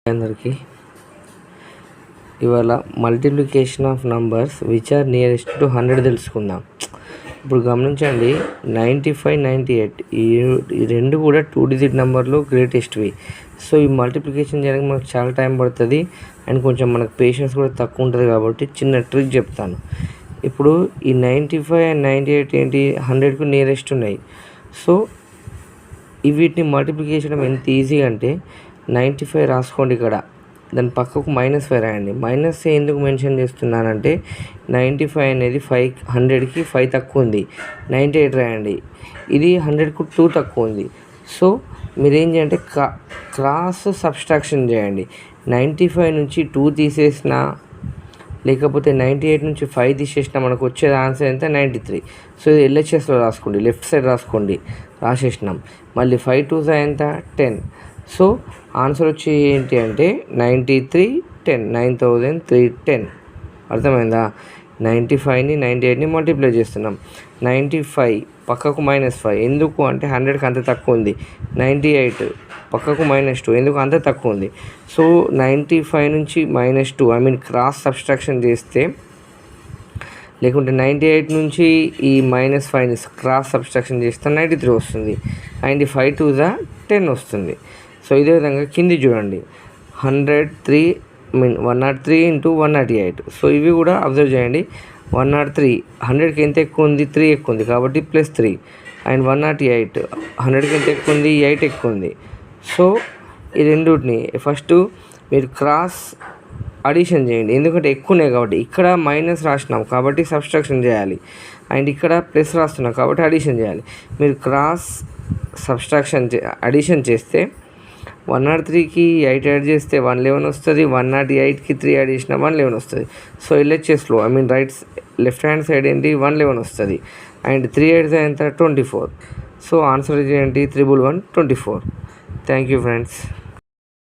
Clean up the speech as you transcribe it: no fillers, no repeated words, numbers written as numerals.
అందరికీ ఇవాళ multiplication of numbers which are nearest to 100 తెలుసుకుందాం. ఇప్పుడు గమనించండి, 95, 98 ఈ రెండు కూడా 2 డిజిట్ నెంబర్లు గ్రేటెస్ట్వి. సో ఈ మల్టిప్లికేషన్ చేయడానికి మనకు చాలా టైం పడుతుంది అండ్ కొంచెం మనకు పేషెన్స్ కూడా తక్కువ ఉంటుంది. కాబట్టి చిన్న ట్రిక్ చెప్తాను. ఇప్పుడు ఈ 95 అండ్ 98 ఏంటి, 100కు నియరెస్ట్ ఉన్నాయి. సో వీటిని మల్టిప్లికేషన్ ఎంత ఈజీ అంటే 95 రాసుకోండి, ఇక్కడ దాని పక్కకు -5 రాయండి. మైనస్ ఎందుకు మెన్షన్ చేస్తున్నానంటే 95 అనేది 100కి 5 తక్కువ ఉంది. 98 రాయండి, ఇది 100కు 2 తక్కువ ఉంది. సో మీరు ఏం చేయంటే క్రాస్ సబ్స్ట్రాక్షన్ చేయండి. 95 నుంచి 2 తీసేసినా లేకపోతే 98 నుంచి 5 తీసేసినా మనకు వచ్చేది ఆన్సర్ ఎంత, 93. సో ఇది LHSలో రాసుకోండి, లెఫ్ట్ సైడ్ రాసుకోండి. రాసేసినాం. మళ్ళీ 5 2s ఎంత, 10. సో ఆన్సర్ వచ్చి ఏంటి అంటే 93 10, 9310. అర్థమైందా? 95ని 98ని మల్టిప్లై చేస్తున్నాం. 95 పక్కకు -5 ఎందుకు అంటే 100కి అంత తక్కువ ఉంది. 98 పక్కకు -2 ఎందుకు అంత తక్కువ ఉంది. సో 95 నుంచి -2 క్రాస్ సబ్స్ట్రాక్షన్ చేస్తే, లేకుంటే 98 నుంచి ఈ -5ని క్రాస్ సబ్స్ట్రాక్షన్ చేస్తే 93 వస్తుంది. అండ్ 5 2s 10 వస్తుంది. సో ఇదే విధంగా కింది చూడండి, 103 into 198. సో ఇవి కూడా అబ్జర్వ్ చేయండి. 103 100కి ఎంత ఎక్కువ ఉంది, 3 ఎక్కువ ఉంది కాబట్టి +3. అండ్ 198 100కి ఎంత ఎక్కువ ఉంది, 8 ఎక్కువ ఉంది. సో ఈ రెండుని ఫస్ట్ మీరు క్రాస్ అడిషన్ చేయండి, ఎందుకంటే ఎక్కువనే కాబట్టి. ఇక్కడ మైనస్ రాసినాం కాబట్టి సబ్స్ట్రాక్షన్ చేయాలి, అండ్ ఇక్కడ ప్లస్ రాస్తున్నాం కాబట్టి అడిషన్ చేయాలి. మీరు క్రాస్ సబ్స్ట్రాక్షన్ అడిషన్ చేస్తే 103కి 8 యాడ్ చేస్తే 111 వస్తుంది. 198కి 3 యాడ్ చేసిన 111 వస్తుంది. సో LHSలో లెఫ్ట్ హ్యాండ్ సైడ్ ఏంటి, 111 వస్తుంది. అండ్ 3 8 ఎంత, 24. సో ఆన్సర్ ఏంటి, 311 24. Thank you friends.